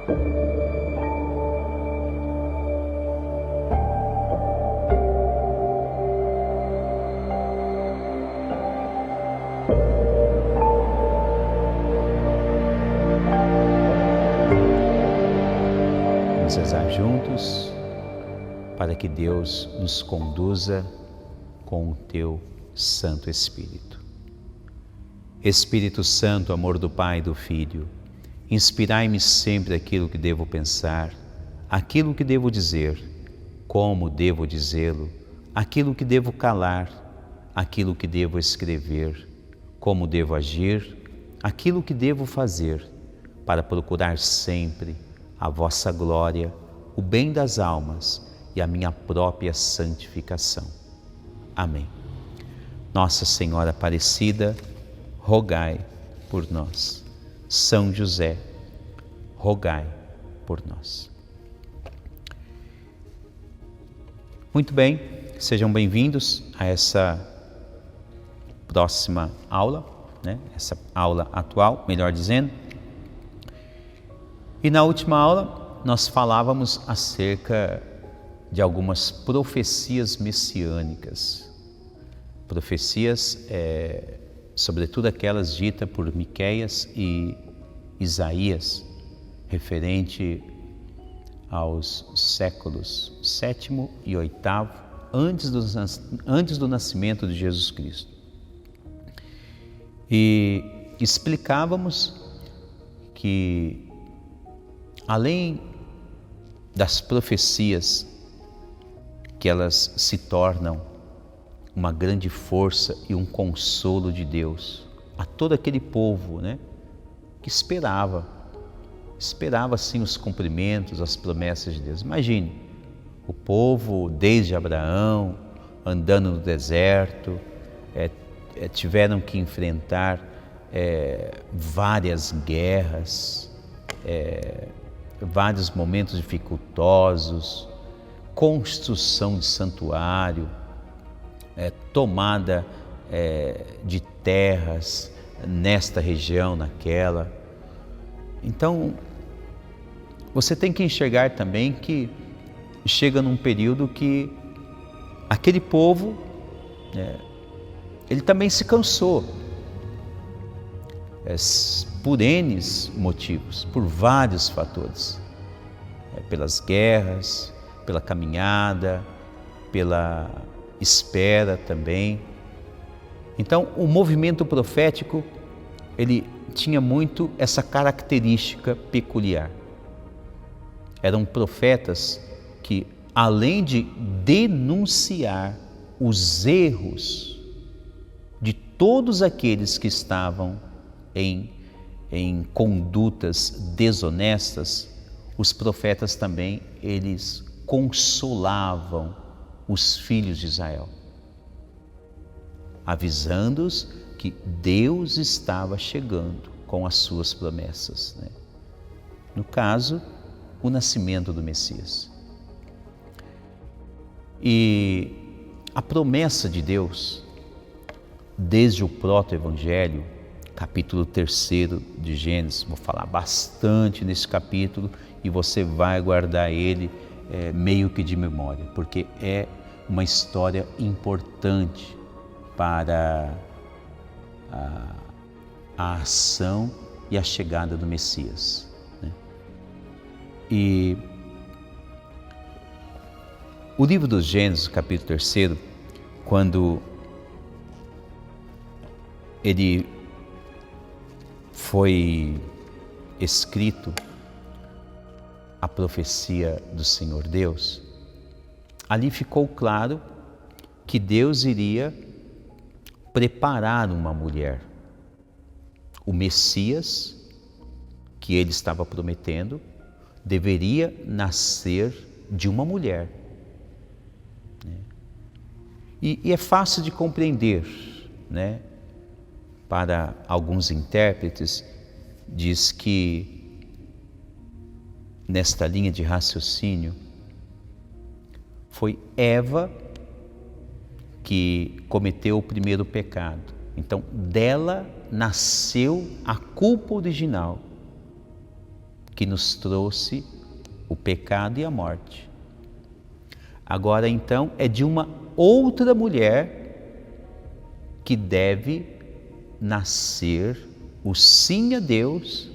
Vamos rezar juntos para que Deus nos conduza com o Teu Santo Espírito. Espírito Santo, amor do Pai e do Filho, inspirai-me sempre aquilo que devo pensar, aquilo que devo dizer, como devo dizê-lo, aquilo que devo calar, aquilo que devo escrever, como devo agir, aquilo que devo fazer, para procurar sempre a vossa glória, o bem das almas e a minha própria santificação. Amém. Nossa Senhora Aparecida, rogai por nós. São José, rogai por nós. Muito bem, sejam bem-vindos a essa próxima aula, essa aula atual, melhor dizendo. E na última aula nós falávamos acerca de algumas profecias messiânicas. Profecias, sobretudo aquelas ditas por Miqueias e Isaías, referente aos séculos 7º e 8º, antes do nascimento de Jesus Cristo. E explicávamos que, além das profecias, que elas se tornam uma grande força e um consolo de Deus a todo aquele povo, que esperava sim os cumprimentos, as promessas de Deus. Imagine, o povo desde Abraão, andando no deserto, tiveram que enfrentar várias guerras, vários momentos dificultosos, construção de santuário, tomada de terras nesta região, naquela. Então, você tem que enxergar também que chega num período que aquele povo, ele também se cansou, por N motivos, por vários fatores, pelas guerras, pela caminhada, pela espera também. Então, o movimento profético, ele tinha muito essa característica peculiar. Eram profetas que, além de denunciar os erros de todos aqueles que estavam em condutas desonestas, os profetas também, eles consolavam os filhos de Israel, avisando-os que Deus estava chegando com as suas promessas. No caso, o nascimento do Messias. E a promessa de Deus, desde o proto-evangelho, capítulo 3º de Gênesis, vou falar bastante nesse capítulo e você vai guardar ele meio que de memória, porque é uma história importante para a ação e a chegada do Messias. E o livro dos Gênesis, capítulo 3º, quando ele foi escrito, a profecia do Senhor Deus, ali ficou claro que Deus iria preparar uma mulher. O Messias, que ele estava prometendo, deveria nascer de uma mulher. E é fácil de compreender, Para alguns intérpretes, diz que nesta linha de raciocínio foi Eva que cometeu o primeiro pecado. Então, dela nasceu a culpa original que nos trouxe o pecado e a morte. Agora então é de uma outra mulher que deve nascer o sim a Deus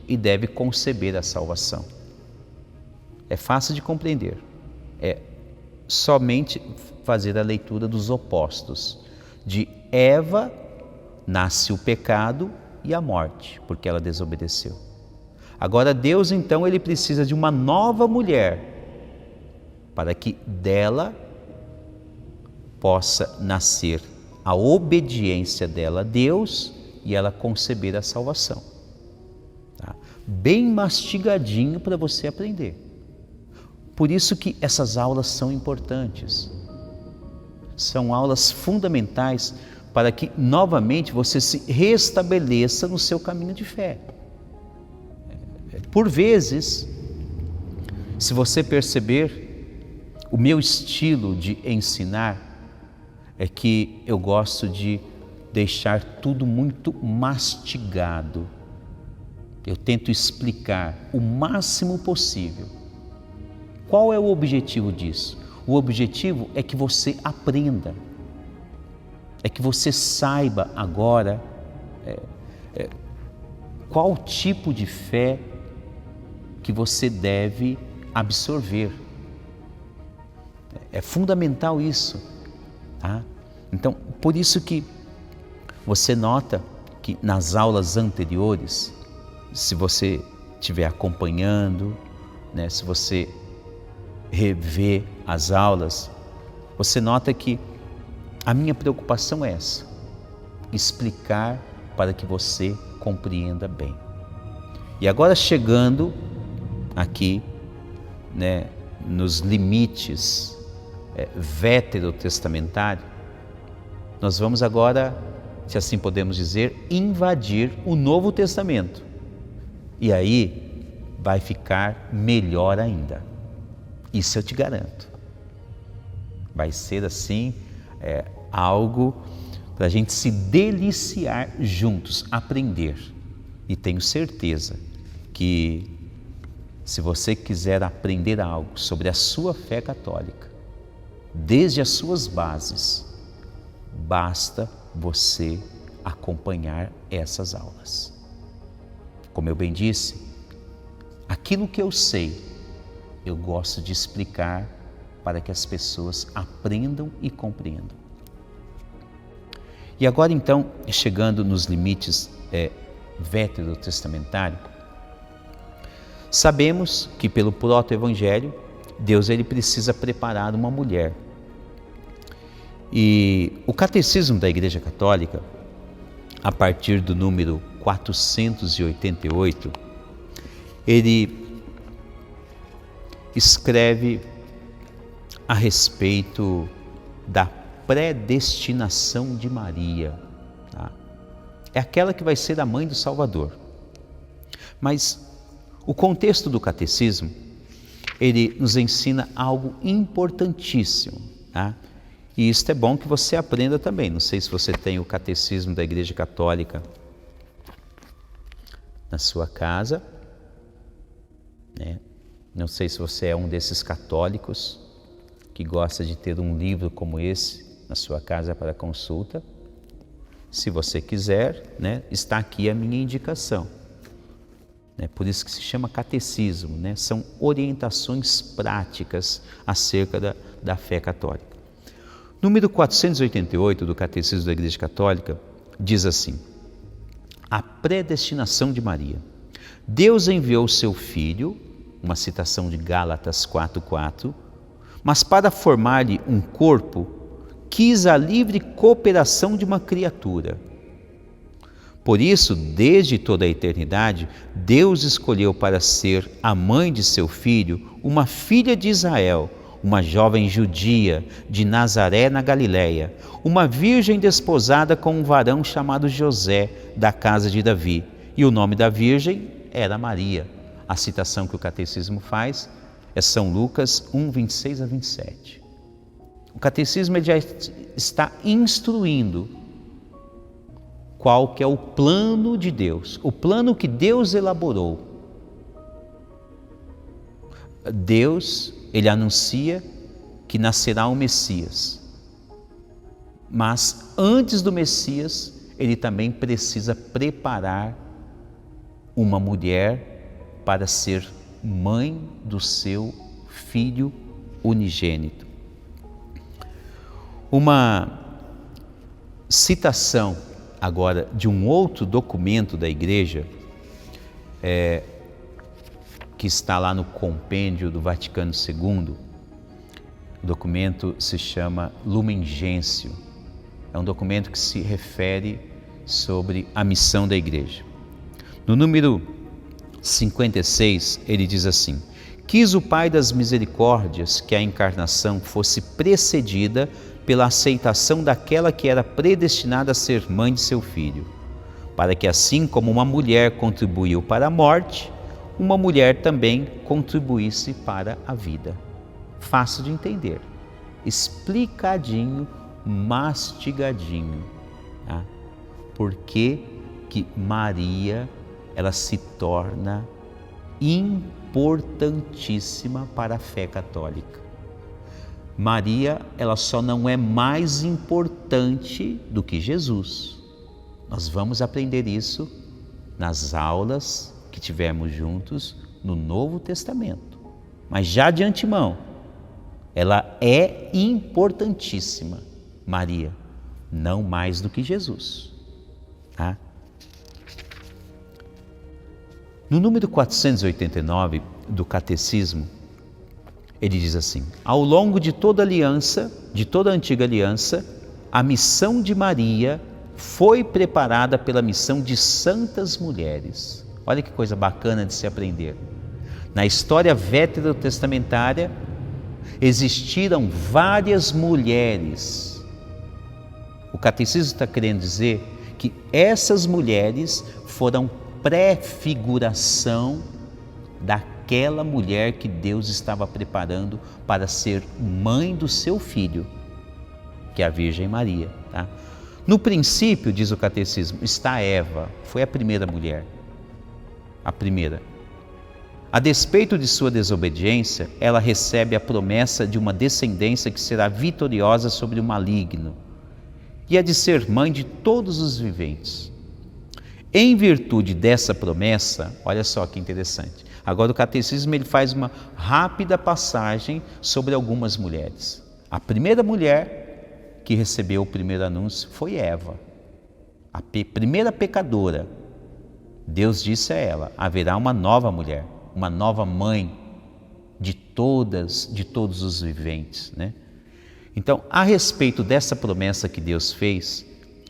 e deve conceber a salvação. É fácil de compreender. É somente fazer a leitura dos opostos. De Eva nasce o pecado e a morte, porque ela desobedeceu. Agora Deus então ele precisa de uma nova mulher para que dela possa nascer a obediência dela a Deus e ela conceber a salvação. Tá? Bem mastigadinho para você aprender. Por isso que essas aulas são importantes. São aulas fundamentais para que novamente você se restabeleça no seu caminho de fé. Por vezes, se você perceber, o meu estilo de ensinar é que eu gosto de deixar tudo muito mastigado. Eu tento explicar o máximo possível. Qual é o objetivo disso? O objetivo é que você aprenda, é que você saiba agora qual tipo de fé que você deve absorver. É fundamental isso, tá? Então, por isso que você nota que nas aulas anteriores, se você estiver acompanhando, né, se você rever as aulas, você nota que a minha preocupação é essa: explicar para que você compreenda bem. E agora chegando aqui, né, nos limites veterotestamentários, nós vamos agora, se assim podemos dizer, invadir o Novo Testamento. E aí vai ficar melhor ainda. Isso eu te garanto. Vai ser assim, algo para a gente se deliciar juntos, aprender. E tenho certeza que se você quiser aprender algo sobre a sua fé católica, desde as suas bases, basta você acompanhar essas aulas. Como eu bem disse, aquilo que eu sei, eu gosto de explicar para que as pessoas aprendam e compreendam. E agora então, chegando nos limites veterotestamentários, sabemos que pelo proto-evangelho, Deus ele precisa preparar uma mulher. E o Catecismo da Igreja Católica, a partir do número 488, ele escreve a respeito da predestinação de Maria. Tá? É aquela que vai ser a mãe do Salvador. Mas o contexto do catecismo, ele nos ensina algo importantíssimo. Tá? E isso é bom que você aprenda também. Não sei se você tem o Catecismo da Igreja Católica na sua casa, né? Não sei se você é um desses católicos que gosta de ter um livro como esse na sua casa para consulta. Se você quiser, né, está aqui a minha indicação. Por isso que se chama catecismo, né? São orientações práticas acerca da fé católica. Número 488 do Catecismo da Igreja Católica diz assim: a predestinação de Maria. Deus enviou seu Filho, uma citação de Gálatas 4:4, mas para formar-lhe um corpo, quis a livre cooperação de uma criatura. Por isso, desde toda a eternidade, Deus escolheu para ser a mãe de seu Filho uma filha de Israel, uma jovem judia de Nazaré na Galiléia, uma virgem desposada com um varão chamado José, da casa de Davi, e o nome da virgem era Maria. A citação que o catecismo faz é São Lucas 1:26 a 27. O catecismo já está instruindo qual que é o plano de Deus, o plano que Deus elaborou Deus, ele anuncia que nascerá o Messias. Mas antes do Messias, ele também precisa preparar uma mulher para ser mãe do seu filho unigênito. Uma citação agora de um outro documento da Igreja, que está lá no compêndio do Vaticano II. O documento se chama Lumen Gentium. É um documento que se refere sobre a missão da Igreja. No número 56, ele diz assim: quis o Pai das Misericórdias que a encarnação fosse precedida pela aceitação daquela que era predestinada a ser mãe de seu filho, para que assim como uma mulher contribuiu para a morte, uma mulher também contribuísse para a vida. Fácil de entender, explicadinho, mastigadinho. Tá? Por que que Maria, ela se torna importantíssima para a fé católica? Maria, ela só não é mais importante do que Jesus. Nós vamos aprender isso nas aulas que tivemos juntos no Novo Testamento. Mas já de antemão, ela é importantíssima, Maria, não mais do que Jesus. Tá? No número 489 do Catecismo, ele diz assim: ao longo de toda a aliança, de toda a antiga aliança, a missão de Maria foi preparada pela missão de santas mulheres. Olha que coisa bacana de se aprender. Na história veterotestamentária, existiram várias mulheres. O catecismo está querendo dizer que essas mulheres foram prefiguração daquela mulher que Deus estava preparando para ser mãe do seu filho, que é a Virgem Maria. Tá? No princípio, diz o catecismo, está Eva, foi a primeira mulher, a primeira. A despeito de sua desobediência, ela recebe a promessa de uma descendência que será vitoriosa sobre o maligno e é de ser mãe de todos os viventes. Em virtude dessa promessa, olha só que interessante, agora o catecismo ele faz uma rápida passagem sobre algumas mulheres. A primeira mulher que recebeu o primeiro anúncio foi Eva, a primeira pecadora. Deus disse a ela: haverá uma nova mulher, uma nova mãe de todos os viventes, né? Então, a respeito dessa promessa que Deus fez,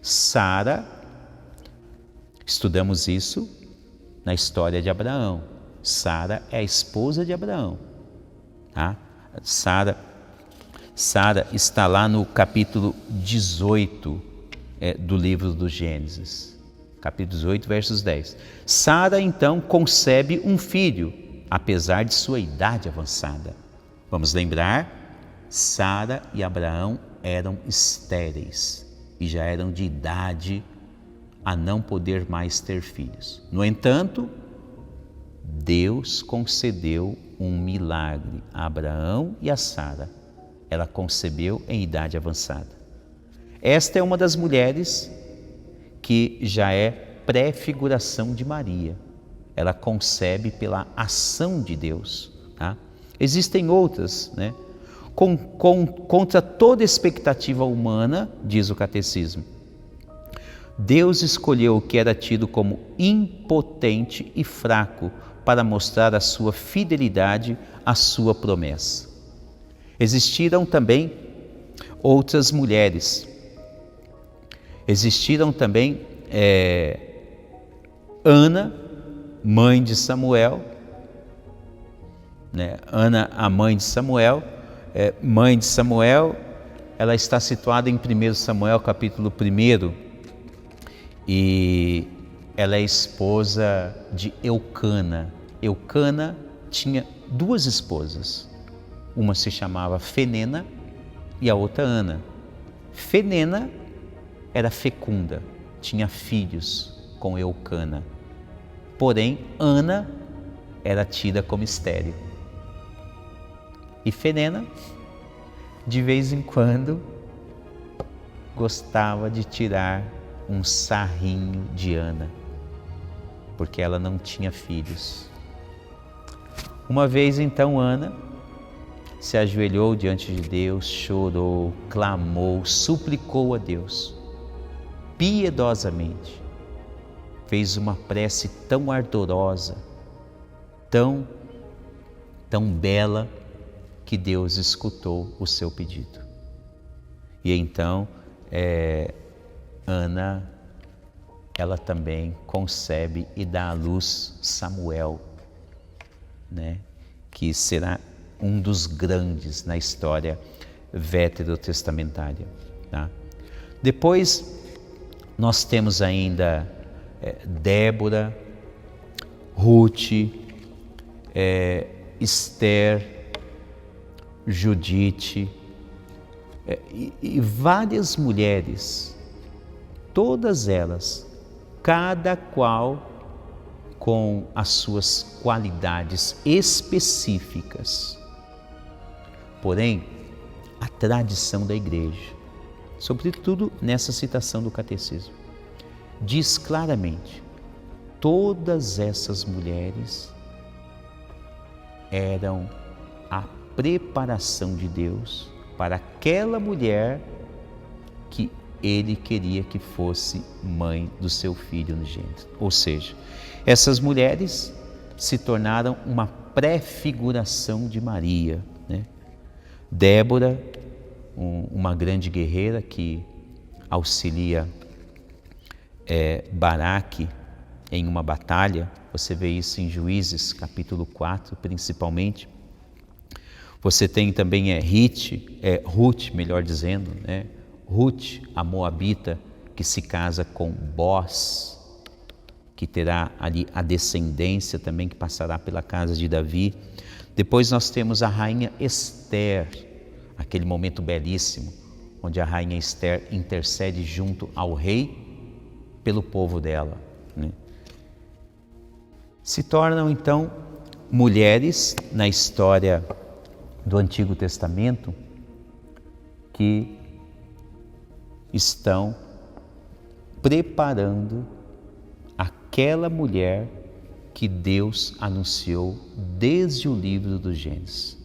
Sara, estudamos isso na história de Abraão. Sara é a esposa de Abraão. Tá? Sara está lá no capítulo 18 do livro do Gênesis. Capítulo 18, versos 10. Sara, então, concebe um filho, apesar de sua idade avançada. Vamos lembrar, Sara e Abraão eram estéreis e já eram de idade a não poder mais ter filhos. No entanto, Deus concedeu um milagre a Abraão e a Sara. Ela concebeu em idade avançada. Esta é uma das mulheres que já é prefiguração de Maria. Ela concebe pela ação de Deus. Tá? Existem outras, né? Contra toda expectativa humana, diz o catecismo, Deus escolheu o que era tido como impotente e fraco para mostrar a sua fidelidade à sua promessa. Existiram também outras mulheres. Existiram também Ana, mãe de Samuel, né? Ana, a mãe de Samuel. Mãe de Samuel, ela está situada em 1 Samuel capítulo 1 e ela é esposa de Eucana. Eucana tinha duas esposas, uma se chamava Fenena e a outra Ana. Fenena era fecunda, tinha filhos com Eucana, porém Ana era tida como estéril. E Fenena, de vez em quando, gostava de tirar um sarrinho de Ana, porque ela não tinha filhos. Uma vez então Ana se ajoelhou diante de Deus, chorou, clamou, suplicou a Deus, piedosamente. Fez uma prece tão ardorosa, tão bela, que Deus escutou o seu pedido. E então Ana, ela também concebe e dá à luz Samuel, né? Que será um dos grandes na história veterotestamentária, tá? Depois nós temos ainda Débora, Ruth, Esther, Judite, e várias mulheres, todas elas, cada qual com as suas qualidades específicas. Porém, a tradição da igreja, sobretudo nessa citação do catecismo, diz claramente: todas essas mulheres eram a preparação de Deus para aquela mulher que Ele queria que fosse mãe do seu filho unigênito. Ou seja, essas mulheres se tornaram uma prefiguração de Maria, né? Débora, uma grande guerreira que auxilia Baraque em uma batalha. Você vê isso em Juízes, capítulo 4, principalmente. Você tem também Ruth, melhor dizendo, né? Ruth, a moabita, que se casa com Boaz, que terá ali a descendência também que passará pela casa de Davi. Depois nós temos a rainha Esther, aquele momento belíssimo, onde a rainha Esther intercede junto ao rei pelo povo dela, né? Se tornam então mulheres na história do Antigo Testamento que estão preparando aquela mulher que Deus anunciou desde o livro do Gênesis.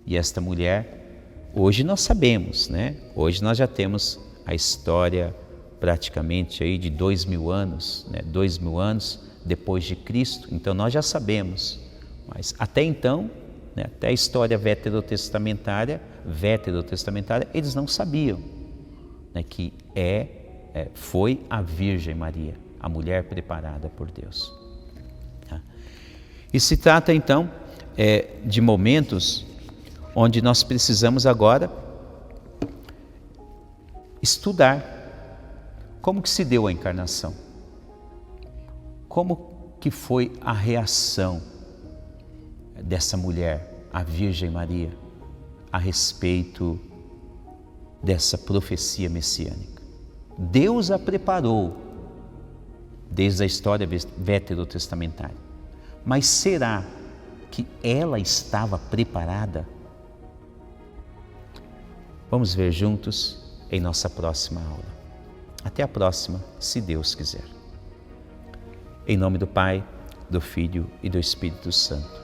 E esta mulher, hoje nós sabemos, né? Hoje nós já temos a história praticamente aí de 2000 anos, né? 2000 anos depois de Cristo, então nós já sabemos. Mas até então, né? Até a história veterotestamentária, eles não sabiam, né? Que foi a Virgem Maria, a mulher preparada por Deus. Tá? E se trata então de momentos onde nós precisamos agora estudar como que se deu a encarnação, como que foi a reação dessa mulher, a Virgem Maria, a respeito dessa profecia messiânica. Deus a preparou desde a história veterotestamentária, mas será que ela estava preparada? Vamos ver juntos em nossa próxima aula. Até a próxima, se Deus quiser. Em nome do Pai, do Filho e do Espírito Santo.